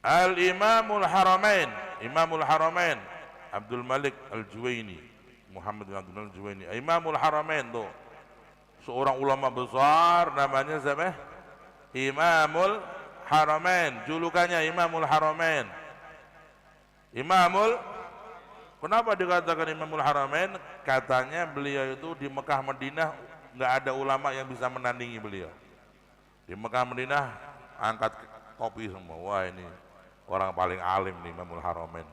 Al-Imamul Haramain, Imamul Haramain Abdul Malik Al-Juwaini, Muhammad bin Abdul Malik Al-Juwaini, Imamul Haramain tuh seorang ulama besar, namanya siapa? Imamul Haramain, julukannya Imamul Haramain. Kenapa dikatakan Imamul Haramain? Katanya beliau itu di Mekah Madinah nggak ada ulama yang bisa menandingi beliau. Di Mekah Madinah angkat topi semua. Wah, ini orang paling alim nih Imamul Haramain.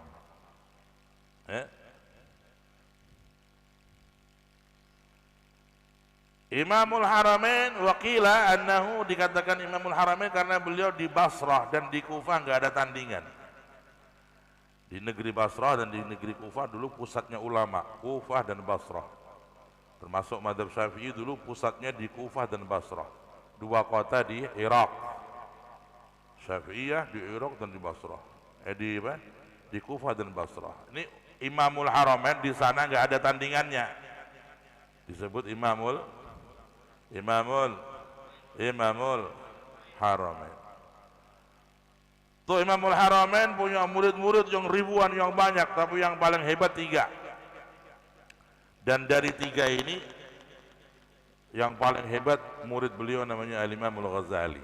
Imamul Haramain waqila annahu, dikatakan Imamul Haramain karena beliau di Basrah dan di Kufah nggak ada tandingan. Di negeri Basrah dan di negeri Kufah dulu pusatnya ulama, Kufah dan Basrah. Termasuk mazhab Syafi'i dulu pusatnya di Kufah dan Basrah. Dua kota di Irak. Syafi'iyah di Irak dan di Basrah. Di Kufah dan Basrah. Ini Imamul Haramain di sana nggak ada tandingannya. Disebut Imamul Haramain. Tuh Imamul Haramain punya murid-murid yang ribuan, yang banyak, tapi yang paling hebat 3. Dan dari 3 ini yang paling hebat murid beliau namanya Al-Imamul Ghazali.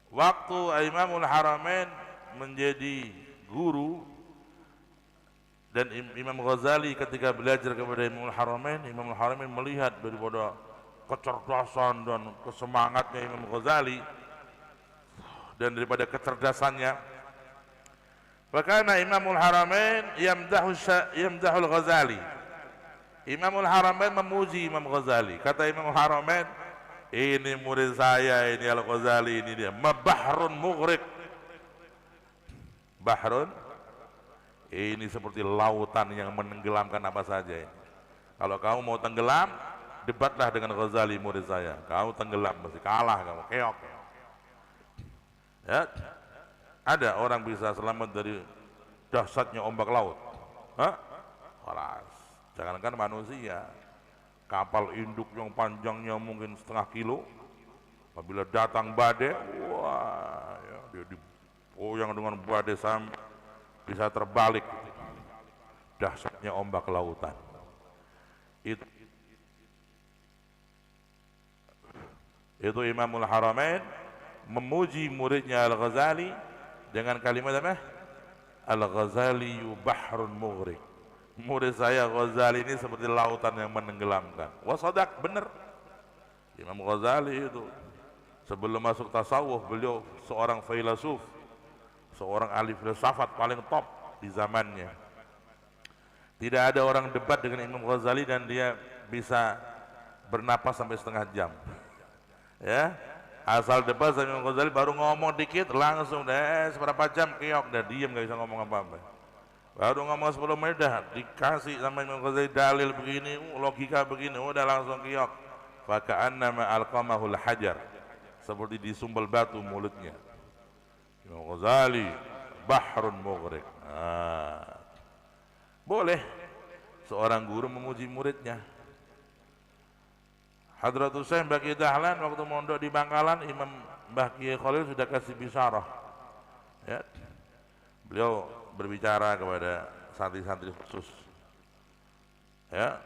Waktu Imamul Haramain menjadi guru dan Imam Ghazali ketika belajar kepada Imamul Haramain melihat daripada kecerdasan dan kesemangatnya Imam Ghazali dan daripada kecerdasannya, karena Imamul Haramain yamdahul Ghazali. Imamul Haramain memuji Imam Ghazali. Kata Imamul Haramain, ini murid saya, ini Al-Ghazali, ini dia bahrun mughriq. Bahrun, ini seperti lautan yang menenggelamkan apa saja ini. Kalau kamu mau tenggelam, debatlah dengan Ghazali murid saya. Kamu tenggelam, mesti kalah kamu, keok. Ya, ada orang bisa selamat dari dahsyatnya ombak laut. Walas, jangankan manusia, kapal induk yang panjangnya mungkin setengah kilo, apabila datang badai, wah, ya, dia digoyang dengan badai sampai bisa terbalik. Dahsyatnya ombak lautan. Itu Imamul Haramain memuji muridnya Al-Ghazali dengan kalimat apa? Al-Ghazali bahrun mughriq. Murid saya Ghazali ini seperti lautan yang menenggelamkan. Wasadak, benar. Imam Ghazali itu sebelum masuk tasawuf beliau seorang filsuf, seorang ahli filsafat paling top di zamannya. Tidak ada orang debat dengan Imam Ghazali dan dia bisa bernapas sampai setengah jam. Ya, asal debat sama Imam Ghazali baru ngomong dikit langsung seberapa jam keok, dah diam, nggak bisa ngomong apa-apa. Baru ngomong 10 menit dah dikasih sama Imam Ghazali dalil begini, logika begini, udah langsung keok. Faka'annama alqamahul hajar, seperti disumbal batu mulutnya. Imam Ghazali bahrun mughriq. Boleh seorang guru memuji muridnya. Hadratus Syekh Mbah Kiai Dahlan waktu mondok di Bangkalan, Imam Mbah Kiai Khalil sudah kasih bisyarah. Ya. Beliau berbicara kepada santri-santri khusus. Ya.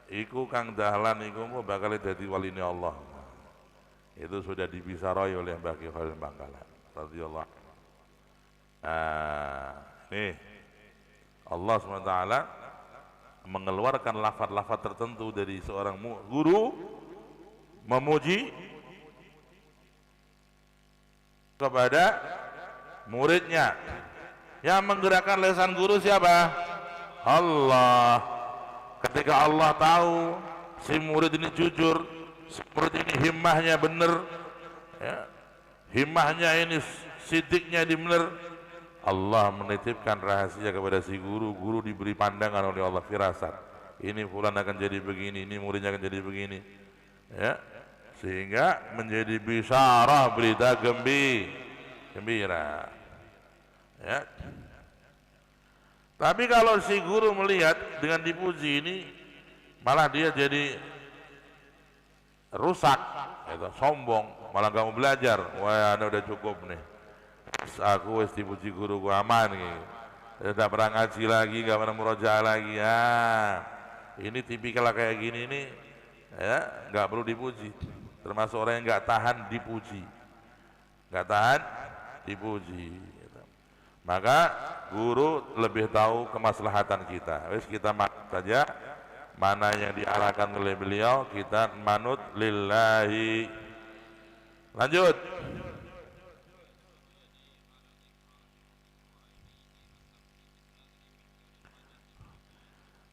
Iku Kang Dahlan iku bakal dadi waline Allah. Itu sudah dibisarai oleh Mbah Kiai Khalil Bangkalan radhiyallahu. Nih Allah SWT mengeluarkan lafaz-lafaz tertentu dari seorang guru memuji kepada muridnya. Yang menggerakkan lisan guru siapa? Allah. Ketika Allah tahu si murid ini jujur, si murid ini himmahnya benar, ya, himmahnya ini sidiknya benar, Allah menitipkan rahasia kepada si guru. Guru diberi pandangan oleh Allah, firasat. Ini fulan akan jadi begini, ini muridnya akan jadi begini. Ya, sehingga menjadi bisyarah, berita gembira. Ya. Tapi kalau si guru melihat dengan dipuji ini, malah dia jadi rusak, sombong, malah gak mau belajar. Wah, Anda udah cukup nih. Aku wis dipuji guruku aman gitu. Tidak pernah ngaji lagi, nggak pernah murojaah lagi ya. Ini tipikal kayak gini ini ya nggak perlu dipuji. Termasuk orang yang nggak tahan dipuji, nggak tahan dipuji. Maka guru lebih tahu kemaslahatan kita. Wis kita manut saja mana yang diarahkan oleh beliau, kita manut lillahi. Lanjut.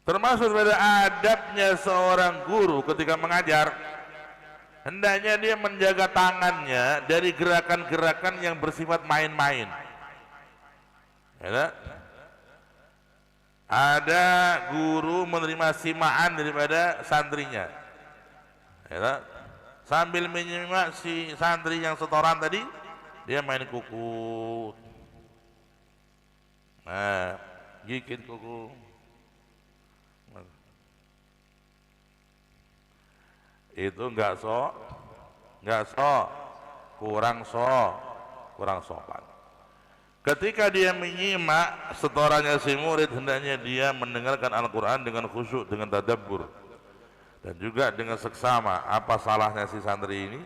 Termasuk pada adabnya seorang guru ketika mengajar, hendaknya dia menjaga tangannya dari gerakan-gerakan yang bersifat main-main. Ya, ada guru menerima simaan daripada santrinya, ya, sambil menyimak si santri yang setoran tadi, dia main kuku, nah, gigit kuku. Itu enggak kurang sopan. Ketika dia menyimak setorannya si murid, hendaknya dia mendengarkan Al-Quran dengan khusyuk, dengan tadabbur, dan juga dengan seksama. Apa salahnya si santri ini?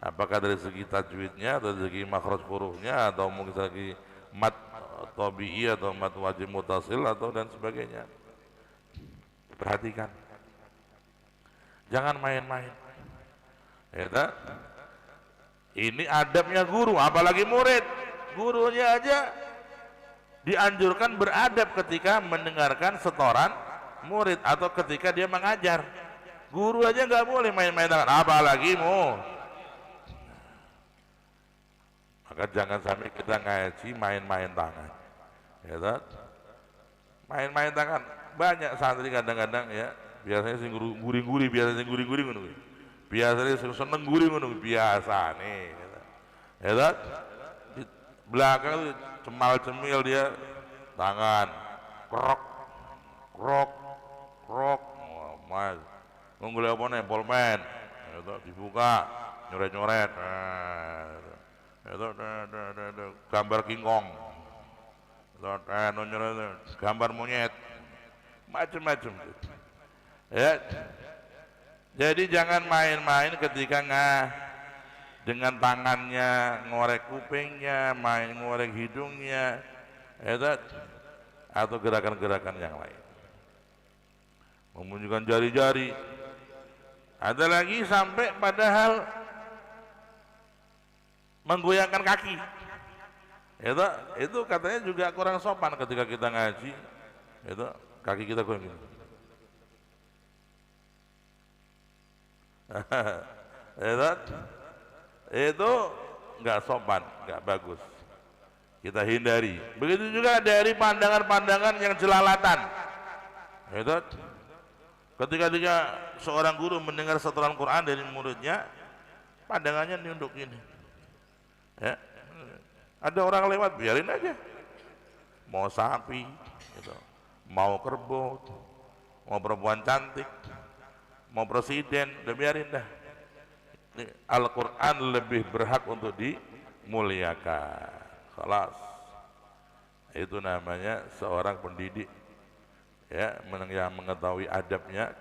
Apakah dari segi tajwidnya, atau dari segi makhraj hurufnya, atau mungkin dari segi mat tabi'i atau mat wajib mutasil atau dan sebagainya. Perhatikan, jangan main-main. Ya, ini adabnya guru, apalagi murid. Gurunya aja dianjurkan beradab ketika mendengarkan setoran murid atau ketika dia mengajar. Guru aja nggak boleh main-main tangan, apalagi mu. Maka jangan sampai kita ngaji main-main tangan. Ya, main-main tangan. Banyak santri kadang-kadang ya, biasanya sing guring-guring, biasanya guring-guring ngono. Biasanya seneng guring ngono biasa nih. Ya, di belakang cemal-cemil dia tangan krok krok krok, oh, mas nggolek apa nih polmen, itu dibuka nyoret-nyoret, itu gambar King Kong, nyoret gambar monyet, macam-macam. Ya, jadi jangan main-main ketika dengan tangannya ngorek kupingnya, main ngorek hidungnya, atau gerakan-gerakan yang lain, menunjukkan jari-jari. Ada lagi sampai padahal menggoyangkan kaki. Itu katanya juga kurang sopan ketika kita ngaji. Itu kaki kita goyang gini. Itu nggak sopan, nggak bagus, kita hindari. Begitu juga dari pandangan-pandangan yang jelalatan. Ketika seorang guru mendengar setoran Quran dari muridnya, pandangannya nunduk ini. Ya. Ada orang lewat, biarin aja. Mau sapi, gitu. Mau kerbau, mau perempuan cantik, mau presiden, udah biarin dah. Al-Quran lebih berhak untuk dimuliakan. Khalas. Itu namanya seorang pendidik, ya, yang mengetahui adabnya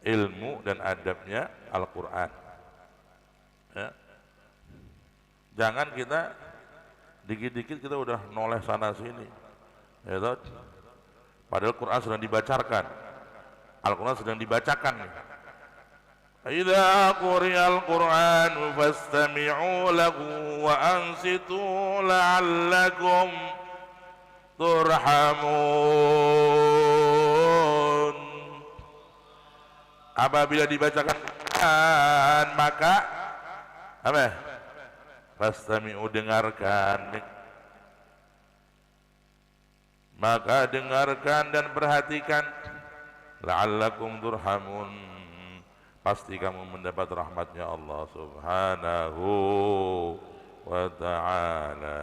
ilmu dan adabnya Al-Quran. Ya. Jangan kita dikit-dikit kita udah noleh sana sini, ya, padahal Quran sedang dibacakan, Al-Quran sedang dibacakan. Idza quriyal Qur'an fastami'u lahu wa ansitu la'allakum turhamun. Apabila dibacakan Quran, maka apa? Fastami'u, dengarkan. Maka dengarkan dan perhatikan, la'allakum turhamun, pasti kamu mendapat rahmatnya Allah Subhanahu wa ta'ala.